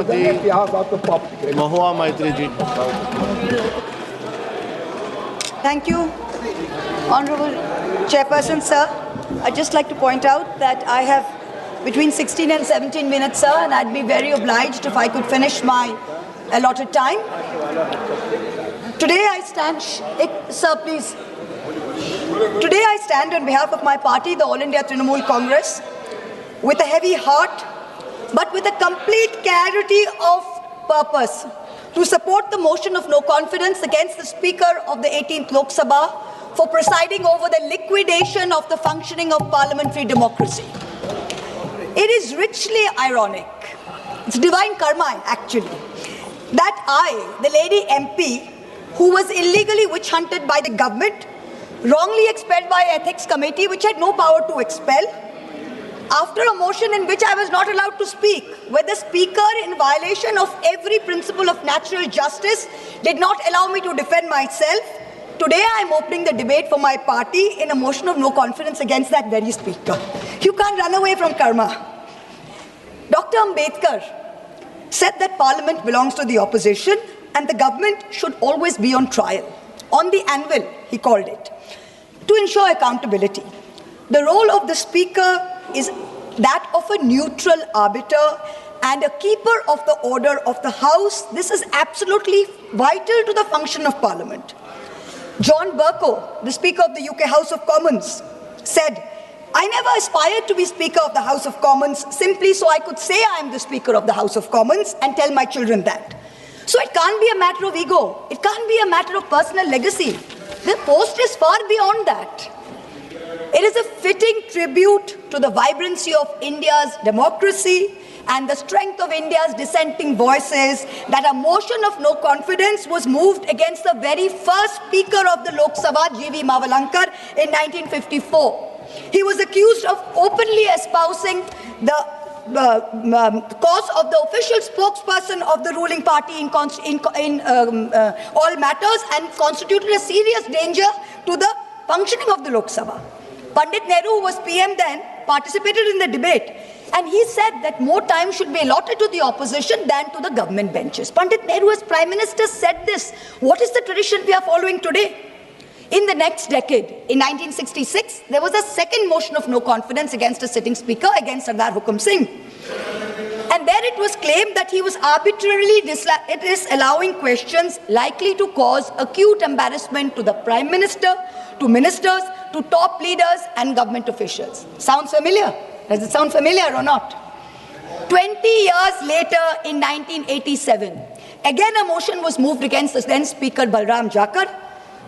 श्रीमती महुआ मैत्री जी। Thank you, Honorable Chairperson, sir. I'd just like to point out that I have between 16 and 17 minutes, sir, and I'd be very obliged if I could finish my allotted time. Today I stand, sir, please. Today I stand on behalf of my party, the All India Trinamool Congress, with a heavy heart, but with a complete clarity of purpose, to support the motion of no confidence against the Speaker of the 18th Lok Sabha for presiding over the liquidation of the functioning of parliamentary democracy. It is richly ironic, it's divine karma actually, that I, the lady MP, who was illegally witch hunted by the government, wrongly expelled by ethics committee which had no power to expel, after a motion in which I was not allowed to speak, where the speaker, in violation of every principle of natural justice, did not allow me to defend myself, today I am opening the debate for my party in a motion of no confidence against that very speaker. You can't run away from karma. Dr. Ambedkar said that parliament belongs to the opposition and the government should always be on trial. On the anvil, he called it, to ensure accountability. The role of the speaker is that of a neutral arbiter and a keeper of the order of the House. This is absolutely vital to the function of Parliament. John Bercow, the Speaker of the UK House of Commons, said, "I never aspired to be Speaker of the House of Commons simply so I could say I am the Speaker of the House of Commons and tell my children that." So it can't be a matter of ego. It can't be a matter of personal legacy. The post is far beyond that. It is a fitting tribute to the vibrancy of India's democracy and the strength of India's dissenting voices that a motion of no confidence was moved against the very first Speaker of the Lok Sabha, G.V. Mavalankar, in 1954. He was accused of openly espousing the cause of the official spokesperson of the ruling party in all matters and constituted a serious danger to the functioning of the Lok Sabha. Pandit Nehru, who was PM then, participated in the debate, and he said that more time should be allotted to the opposition than to the government benches. Pandit Nehru, as Prime Minister, said this. What is the tradition we are following today? In the next decade, in 1966, there was a second motion of no confidence against a sitting speaker, against Sardar Hukum Singh. And there it was claimed that he was arbitrarily disallowing questions likely to cause acute embarrassment to the Prime Minister, to ministers, to top leaders and government officials. Sounds familiar? Does it sound familiar or not? 20 years later, in 1987, again a motion was moved against the then Speaker Balram Jakar.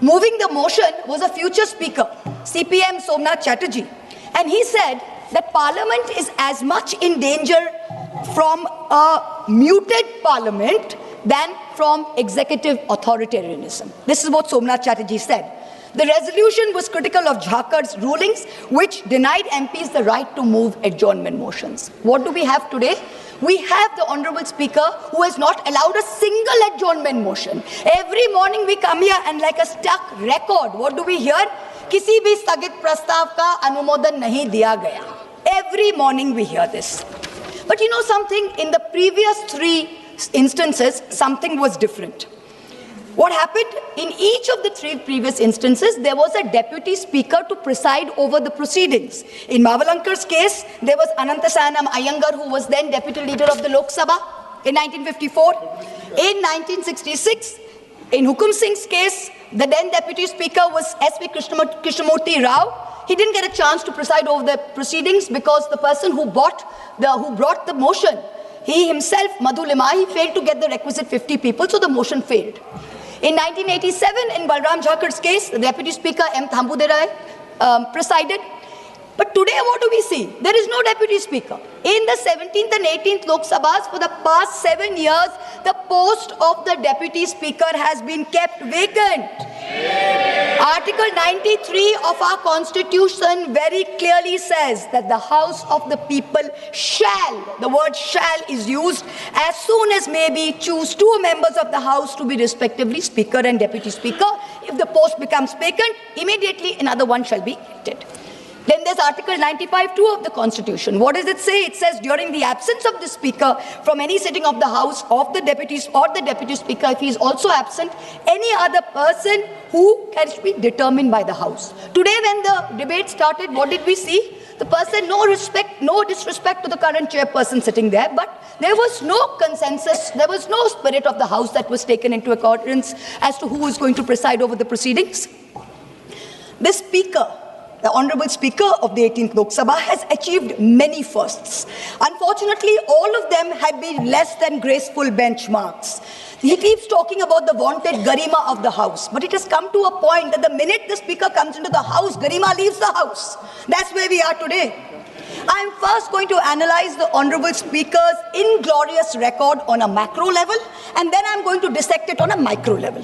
Moving the motion was a future Speaker, CPM Somnath Chatterjee. And he said that Parliament is as much in danger from a muted Parliament than from executive authoritarianism. This is what Somnath Chatterjee said. The resolution was critical of Jakar's rulings, which denied MPs the right to move adjournment motions. What do we have today? We have the Honorable Speaker who has not allowed a single adjournment motion. Every morning we come here and like a stuck record, what do we hear? किसी भी स्थगित प्रस्ताव का अनुमोदन नहीं दिया गया. Every morning we hear this. But you know something? In the previous 3 instances, something was different. What happened? In each of the 3 previous instances, there was a deputy speaker to preside over the proceedings. In Mavalankar's case, there was Anantasayanam Iyengar, who was then deputy leader of the Lok Sabha in 1954. In 1966, in Hukum Singh's case, the then deputy speaker was S.V. Krishnamurti Rao. He didn't get a chance to preside over the proceedings because the person who brought the motion, he himself, Madhu Limahi, failed to get the requisite 50 people, so the motion failed. In 1987, in Balram Jakar's case, the Deputy Speaker M. Thambuderai presided. But today, what do we see? There is no Deputy Speaker. In the 17th and 18th Lok Sabhas, for the past 7 years, the post of the Deputy Speaker has been kept vacant. Article 93 of our Constitution very clearly says that the House of the People shall, the word shall is used, as soon as may be, choose 2 members of the House to be respectively Speaker and Deputy Speaker. If the post becomes vacant, immediately another one shall be elected. Then there's Article 95(2) of the Constitution. What does it say? It says, during the absence of the Speaker from any sitting of the House, of the deputies or the Deputy Speaker, if he is also absent, any other person who can be determined by the House. Today, when the debate started, what did we see? The person, no disrespect to the current chairperson sitting there, but there was no consensus, there was no spirit of the House that was taken into accordance as to who is going to preside over the proceedings. The Speaker, the Honorable Speaker of the 18th Lok Sabha, has achieved many firsts. Unfortunately, all of them have been less than graceful benchmarks. He keeps talking about the vaunted garima of the House, but it has come to a point that the minute the Speaker comes into the House, garima leaves the House. That's where we are today. I am first going to analyze the Honorable Speaker's inglorious record on a macro level, and then I am going to dissect it on a micro level.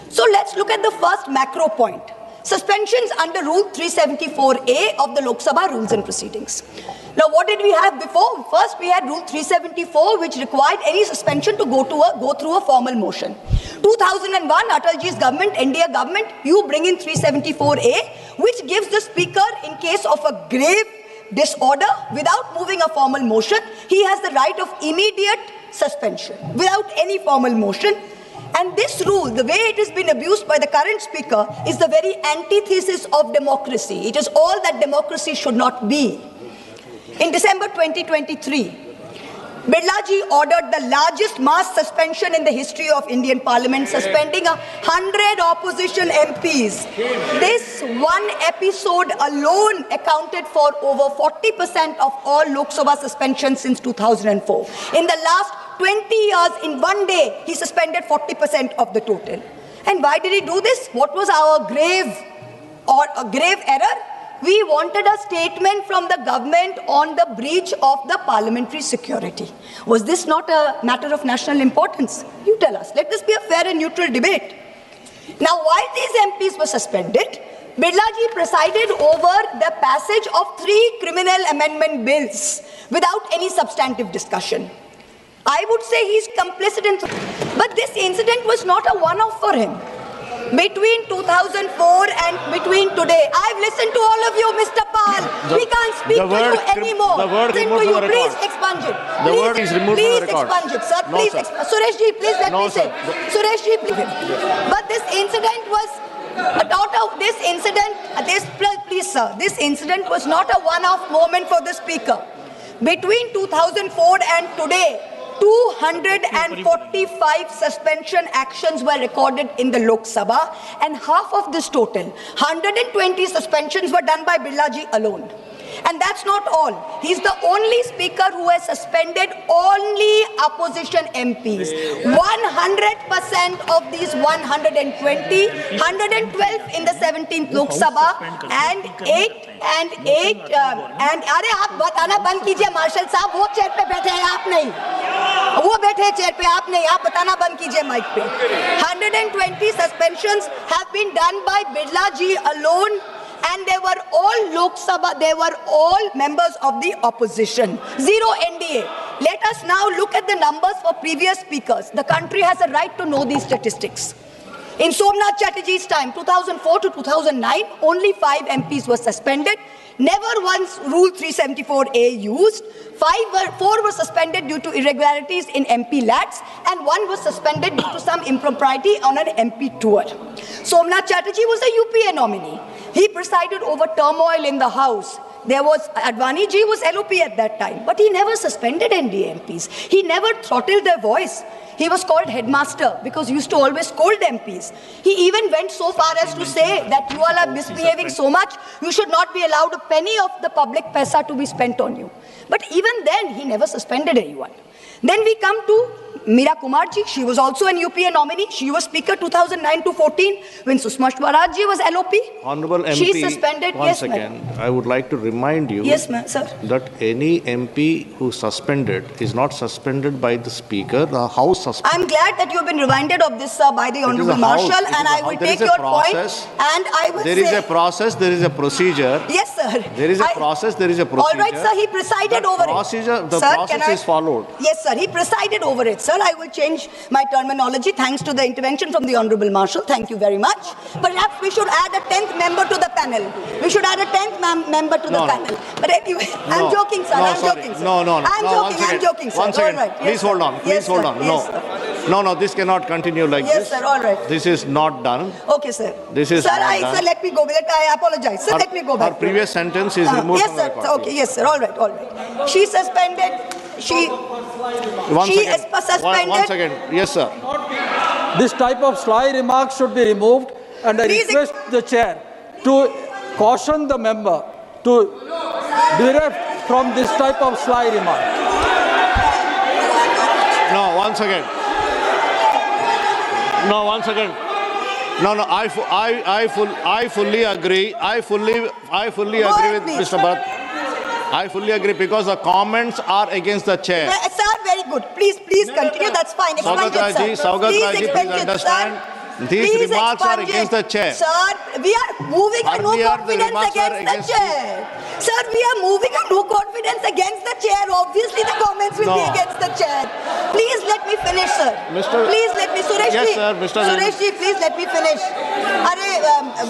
So let's look at the first macro point. Suspensions under Rule 374A of the Lok Sabha Rules and Proceedings. Now, what did we have before? First, we had Rule 374, which required any suspension to go through a formal motion. 2001, Atalji's government, NDA government, you bring in 374A, which gives the Speaker, in case of a grave disorder, without moving a formal motion, he has the right of immediate suspension, without any formal motion. And this rule, the way it has been abused by the current Speaker, is the very antithesis of democracy. It is all that democracy should not be. In December 2023, Birlaji ordered the largest mass suspension in the history of Indian Parliament, suspending 100 opposition MPs. This one episode alone accounted for over 40% of all Lok Sabha suspensions since 2004. In the last 20 years, in one day, he suspended 40% of the total. And why did he do this? What was our grave error? We wanted a statement from the government on the breach of the parliamentary security. Was this not a matter of national importance? You tell us. Let this be a fair and neutral debate. Now, while these MPs were suspended, Birlaji presided over the passage of 3 criminal amendment bills without any substantive discussion. I would say he's complicit in... But this incident was not a one-off for him. Between 2004 and between today, I've listened to all of you, Mr. Pal. We can't speak to you anymore. The word removed from the record. Please expunge it. The word is removed from the record. Please expunge it, sir. No, Please sir. Suresh ji, please let me say. Sir. Suresh ji, please. But this incident was this incident was not a one-off moment for the Speaker. Between 2004 and today, 245 suspension actions were recorded in the Lok Sabha, and half of this total, 120 suspensions, were done by Birlaji alone. And that's not all. He's the only Speaker who has suspended only opposition MPs. 100% of these 120, 112 in the 17th Lok Sabha, and 8 अरे आप बताना बंद कीजिए martial साहब, वो chair पे बैठे हैं आप नहीं, वो बैठे चेयर पे आप नहीं, आप बताना बंद कीजिए माइक पे. 120 suspensions have been done by Birlaji alone, and they were all Lok Sabha, they were all members of the opposition. 0 NDA. Let us now look at the numbers for previous speakers. The country has a right to know these statistics. In Somnath Chatterjee's time, 2004 to 2009, only 5 MPs were suspended. Never once Rule 374A used. 4 were suspended due to irregularities in MP lads, and 1 was suspended due to some impropriety on an MP tour. Somnath Chatterjee was a UPA nominee. He presided over turmoil in the House. Advani ji was LOP at that time, but he never suspended NDA MPs. He never throttled their voice. He was called headmaster because he used to always scold MPs. He even went so far as to say that you all are misbehaving so much, you should not be allowed a penny of the public paisa to be spent on you. But even then, he never suspended anyone. Then we come to Meera Kumarji. She was also an UPA nominee. She was Speaker 2009 to 14 when Sushma Swaraj ji was LOP. Honorable MP, she suspended. Once again, I would like to remind you sir. that any MP who suspended is not suspended by the Speaker. The House suspended. I'm glad that you have been reminded of this, sir, by the Honorable Marshal, and I will take your point. And I will There is a process, there is a procedure. Yes, sir. There is a process, there is a procedure. All right, sir, he presided over it. The process is followed. Yes, sir, he presided over it. sir. I will change my terminology thanks to the intervention from the Honorable Marshal. Thank you very much. Perhaps we should add a 10th member to the panel. We should add a 10th member to the panel. But anyway, I'm joking, sir. I'm joking, sir. I'm joking, sir. One second. All right. Please hold on. Please hold on. No, this cannot continue like this. Yes, sir. All right. This is not done. Okay, sir. This is sir, not done. Sir, let me go. I apologize. Sir, let me go back. Our previous sentence is removed yes, from sir. the record. Okay, yes, sir. All right, all right. She suspended. She is suspended. One second. Yes, sir. This type of sly remarks should be removed, and I request the chair to caution the member to bereft from this type of sly remark. No, one second. No, one second. No, I fully agree. I fully agree with Mr. Bharat. I fully agree because the comments are against the chair. Sir, very good. Please continue. That's fine. Saugat Raji, please understand. These remarks are against the chair. Sir, we are moving a no confidence against the chair. Sir, we are moving a no confidence against the chair. Obviously, the comments will be against the chair. Please let me finish, sir. Please let me, Suresh ji. Yes, sir, Mr. Suresh ji, please let me finish.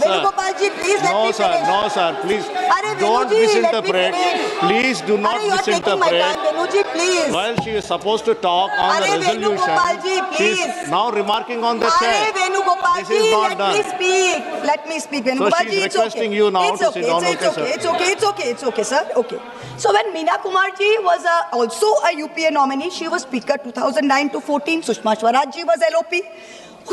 Venugopal ji, please let me finish. No, sir, please. Don't misinterpret. Please do not misinterpret. Venuji, please. While she is supposed to talk on the resolution, she is now remarking on the chair. This is not done. Let me speak. Venugopal so she is requesting you now to sit down. It's okay, sir. Okay. So when Meena Kumar ji was also a UPA nominee, she was Speaker 2009 to 14. Sushma Swaraj ji was LOP.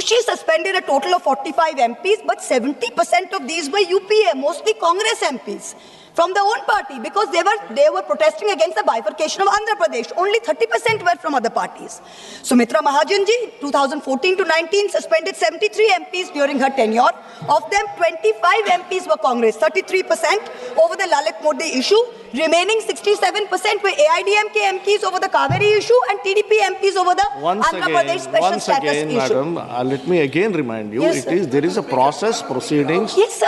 She suspended a total of 45 MPs, but 70% of these were UPA, mostly Congress MPs. From their own party, because they were protesting against the bifurcation of Andhra Pradesh. Only 30% were from other parties. Sumitra Mahajan ji, 2014 to 19, suspended 73 MPs during her tenure. Of them, 25 MPs were Congress, 33% over the Lalit Modi issue. Remaining 67% were AIDMK MPs over the Kaveri issue and TDP MPs over the Andhra Pradesh special status issue. Madam, let me again remind you, yes, there is a process proceedings yes, sir,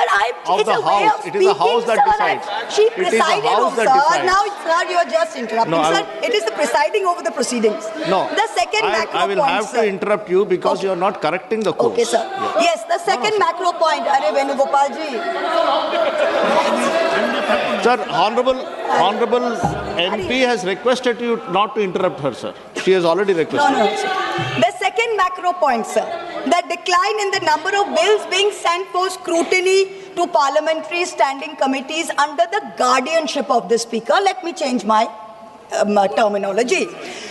of the House. It is the House that decides. She presided over, sir. Now, sir, you are just interrupting, sir. It is the presiding over the proceedings. No. The second macro point, I will have to interrupt you because you are not correcting the course. Okay, sir. Yes, the second macro point. Are Venugopal ji. Sir, Honorable MP has requested you not to interrupt her, sir. She has already requested. No, sir. The second macro point, sir. The decline in the number of bills being sent for scrutiny to parliamentary standing committees under the guardianship of the Speaker. Let me change my terminology.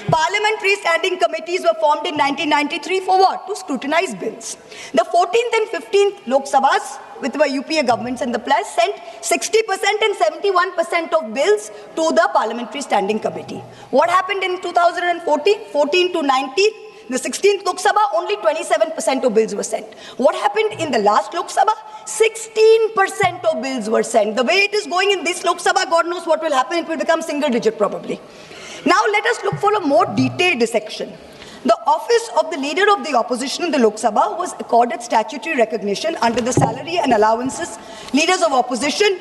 Parliamentary standing committees were formed in 1993 for what? To scrutinize bills. The 14th and 15th Lok Sabhas, with the UPA governments in the place, sent 60% and 71% of bills to the Parliamentary Standing Committee. What happened in 2014? 14 to 19? The 16th Lok Sabha, only 27% of bills were sent. What happened in the last Lok Sabha? 16% of bills were sent. The way it is going in this Lok Sabha, God knows what will happen. It will become single digit probably. Now let us look for a more detailed dissection. The office of the Leader of the Opposition in the Lok Sabha was accorded statutory recognition under the Salary and Allowances Leaders of Opposition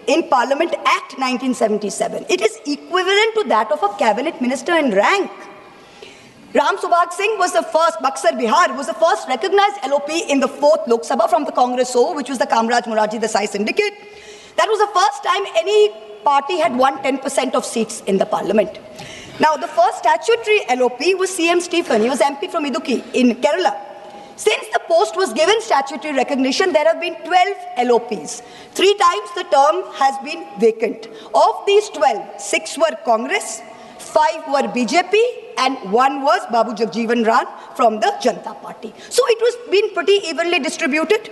in Parliament Act 1977. It is equivalent to that of a cabinet minister in rank. Ram Subhag Singh was the first, Buxar Bihar was the first recognized LOP in the 4th Lok Sabha from the Congress O, which was the Kamraj Morarji Desai syndicate. That was the first time any party had won 10% of seats in the parliament. Now, the first statutory LOP was CM Stephen. He was MP from Idukki in Kerala. Since the post was given statutory recognition, there have been 12 LOPs. 3 times the term has been vacant. Of these 12, 6 were Congress, 5 were BJP, and 1 was Babu Jagjeevan Ram from the Janata Party. So it was been pretty evenly distributed.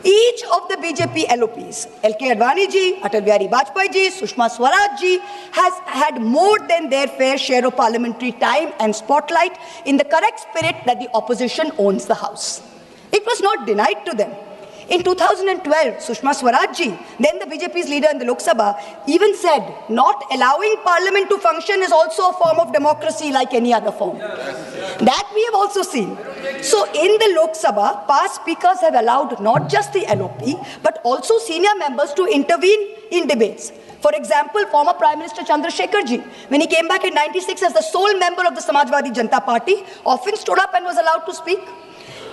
Each of the BJP LOPs, LK Advani ji, Atal Bihari Vajpayee ji, Sushma Swaraj ji, has had more than their fair share of parliamentary time and spotlight in the correct spirit that the opposition owns the House. It was not denied to them. In 2012, Sushma Swaraj ji, then the BJP's leader in the Lok Sabha, even said, not allowing parliament to function is also a form of democracy like any other form. That we have also seen. So in the Lok Sabha, past speakers have allowed not just the LOP, but also senior members to intervene in debates. For example, former Prime Minister Chandrasekhar ji, when he came back in 96 as the sole member of the Samajwadi Janata Party, often stood up and was allowed to speak.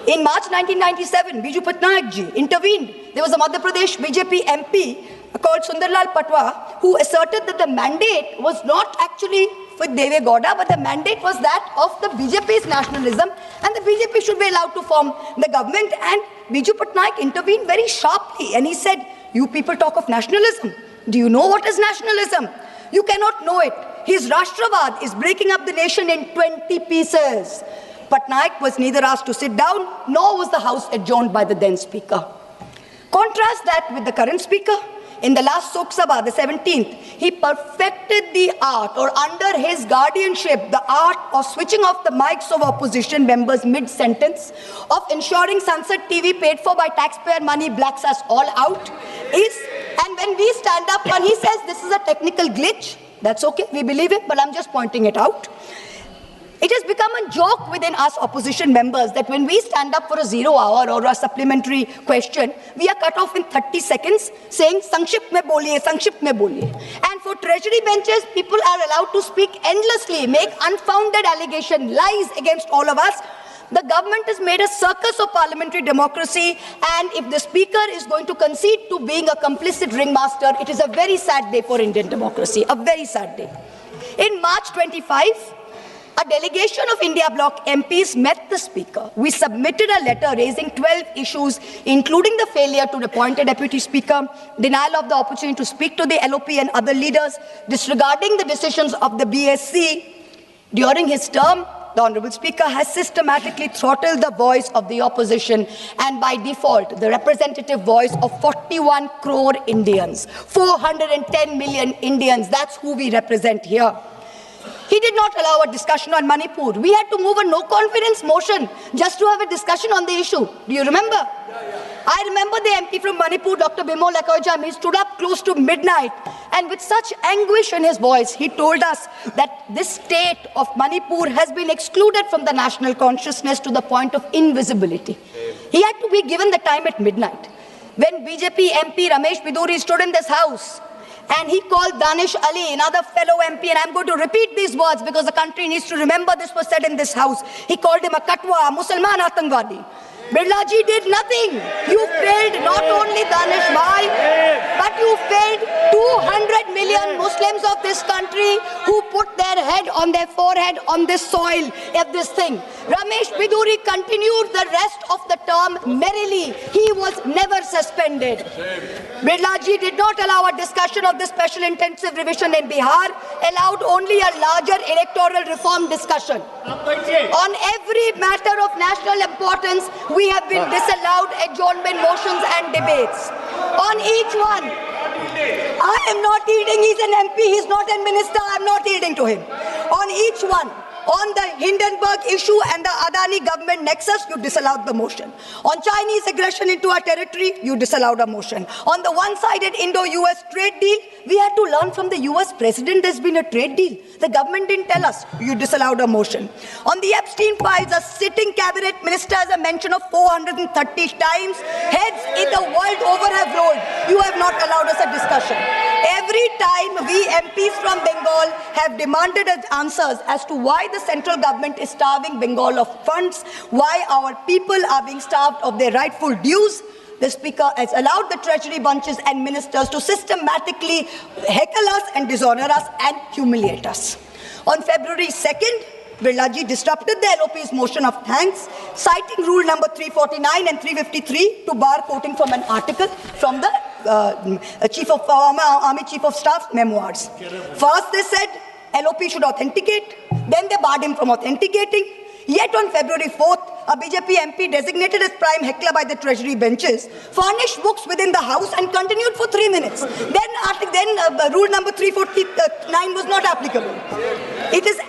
In March 1997, Biju Patnaik ji intervened. There was a Madhya Pradesh BJP MP called Sundarlal Patwa who asserted that the mandate was not actually with Deve Gowda, but the mandate was that of the BJP's nationalism, and the BJP should be allowed to form the government. And Biju Patnaik intervened very sharply, and he said, "You people talk of nationalism. Do you know what is nationalism? You cannot know it. His Rashtravad is breaking up the nation in 20 pieces." Patnaik was neither asked to sit down, nor was the House adjourned by the then Speaker. Contrast that with the current Speaker. In the last Lok Sabha, the 17th, he perfected the art, or under his guardianship, the art of switching off the mics of opposition members mid-sentence, of ensuring Sansad TV paid for by taxpayer money blacks us all out. And when we stand up and he says this is a technical glitch, that's okay, we believe it, but I'm just pointing it out. It has become a joke within us opposition members that when we stand up for a 0 hour or a supplementary question, we are cut off in 30 seconds saying, "Sankshipt mein boliye, Sankshipt mein boliye." And for treasury benches, people are allowed to speak endlessly, make unfounded allegations, lies against all of us. The government has made a circus of parliamentary democracy, and if the Speaker is going to concede to being a complicit ringmaster, it is a very sad day for Indian democracy, a very sad day. In March 25, a delegation of India Bloc MPs met the Speaker. We submitted a letter raising 12 issues, including the failure to appoint a Deputy Speaker, denial of the opportunity to speak to the LOP and other leaders, disregarding the decisions of the BSC. During his term, the Honorable Speaker has systematically throttled the voice of the opposition and by default, the representative voice of 41 crore Indians, 410 million Indians. That's who we represent here. He did not allow a discussion on Manipur. We had to move a no-confidence motion just to have a discussion on the issue. Do you remember? I remember the MP from Manipur, Dr. Bimol Ekojam. He stood up close to midnight, and with such anguish in his voice, he told us that this state of Manipur has been excluded from the national consciousness to the point of invisibility. He had to be given the time at midnight. When BJP MP Ramesh Biduri stood in this house, and he called Danish Ali, another fellow MP, and I'm going to repeat these words because the country needs to remember this was said in this house. He called him a Katwa, a Musalman Atangwadi. Birla ji did nothing. You failed not only Danish Bhai, but you failed 200 million Muslims of this country who put their head on their forehead on this soil of this thing. Ramesh Biduri continued the rest of the term merrily. He was never suspended. Birla ji did not allow a discussion of the special intensive revision in Bihar, allowed only a larger electoral reform discussion. On every matter of national importance, we have been disallowed adjournment motions and debates. On each one, I am not yielding. He's an MP, he's not a minister, I'm not yielding to him. On each one, on the Hindenburg issue and the Adani government nexus, you disallowed the motion. On Chinese aggression into our territory, you disallowed a motion. On the one-sided Indo-US trade deal, we had to learn from the US president there's been a trade deal. The government didn't tell us. You disallowed a motion. On the Epstein files, a sitting cabinet minister has a mention of 430 times. Heads in the world over have rolled. You have not allowed us a discussion. Every time we MPs from Bengal have demanded answers as to why the central government is starving Bengal of funds, why our people are being starved of their rightful dues, the Speaker has allowed the treasury bunches and ministers to systematically heckle us and dishonor us and humiliate us. On February 2nd, Birla ji disrupted the LOP's motion of thanks, citing rule number 349 and 353 to bar quoting from an article from the Army Chief of Staff's memoirs. First they said LOP should authenticate, then they barred him from authenticating. Yet on February 4th, a BJP MP designated as prime heckler by the treasury benches, furnished books within the house and continued for 3 minutes. Then rule number 349 was not applicable. It is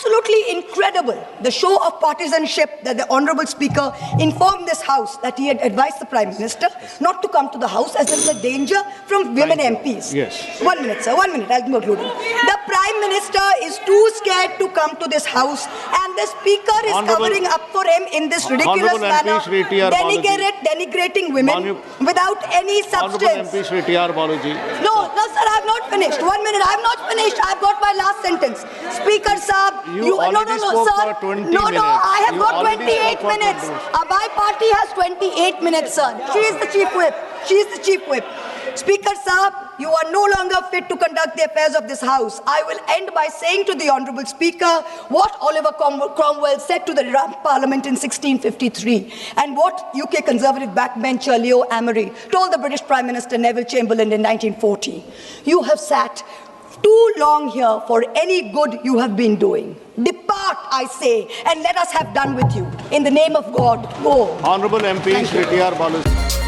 absolutely incredible, the show of partisanship that the Honorable Speaker informed this House that he had advised the Prime Minister not to come to the House as there is a danger from women MPs. Yes. 1 minute, sir, 1 minute, I'll conclude. The Prime Minister is too scared to come to this House, and the Speaker is covering up for him in this ridiculous Honorable manner, MP Shri T.R. Balaji. denigrating women without any Honorable substance. MP Shri T.R. Balaji. No, sir, I have not finished. 1 minute, I have not finished. I have got my last sentence. Speaker Saab, You already spoke sir. for 20 no, minutes. I have You got already 28 spoke for 20 minutes. minutes. My party has 28 minutes, sir. She is the chief whip. She is the chief whip. Speaker Saab, you are no longer fit to conduct the affairs of this House. I will end by saying to the Honourable Speaker what Oliver Cromwell said to the Parliament in 1653 and what UK Conservative backbencher Leo Amery told the British Prime Minister Neville Chamberlain in 1940. You have sat too long here for any good you have been doing. Depart, I say, and let us have done with you. In the name of God, go. Honorable MP Shri T.R. Balaji.